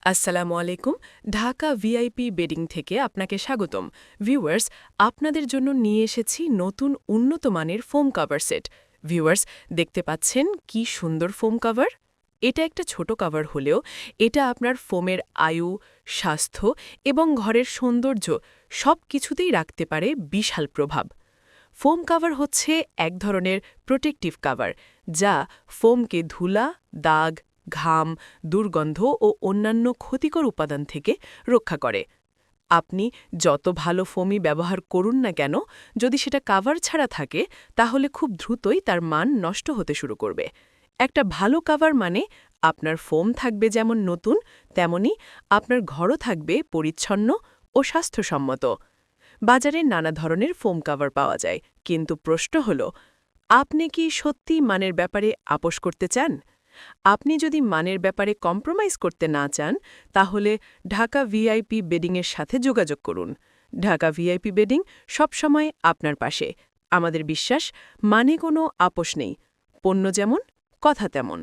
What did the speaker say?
আসসালামু আলাইকুম। Dhaka VIP bedding থেকে আপনাকে স্বাগতম। ভিউয়ার্স, আপনাদের জন্য নিয়ে এসেছি নতুন উন্নত মানের ফোম কভার সেট। ভিউয়ার্স, দেখতে পাচ্ছেন কি সুন্দর ফোম কভার। এটা একটা ছোট কভার হলেও এটা আপনার ফোমের আয়ু, স্বাস্থ্য এবং ঘরের সৌন্দর্য সব কিছুতেই রাখতে পারে বিশাল প্রভাব। ফোম কভার হচ্ছে এক ধরনের প্রোটেক্টিভ কভার, যা ফোমকে ধুলা, দাগ, ঘাম, দুর্গন্ধ ও অন্যান্য ক্ষতিকর উপাদান থেকে রক্ষা করে। আপনি যত ভালো ফোমই ব্যবহার করুন না কেন, যদি সেটা কাভার ছাড়া থাকে তাহলে খুব দ্রুতই তার মান নষ্ট হতে শুরু করবে। একটা ভালো কাভার মানে আপনার ফোম থাকবে যেমন নতুন, তেমনি আপনার ঘরও থাকবে পরিচ্ছন্ন ও স্বাস্থ্যসম্মত। বাজারে নানা ধরনের ফোম কাভার পাওয়া যায়, কিন্তু প্রশ্ন হল, আপনি কি সত্যি মানের ব্যাপারে আপোস করতে চান? আপনি যদি মানের ব্যাপারে কম্প্রোমাইজ করতে না চান, তাহলে ঢাকা ভিআইপি বেডিংয়ের সাথে যোগাযোগ করুন। ঢাকা ভিআইপি বেডিং সবসময় আপনার পাশে। আমাদের বিশ্বাস, মানে কোনো আপোস নেই। পণ্য যেমন, কথা তেমন।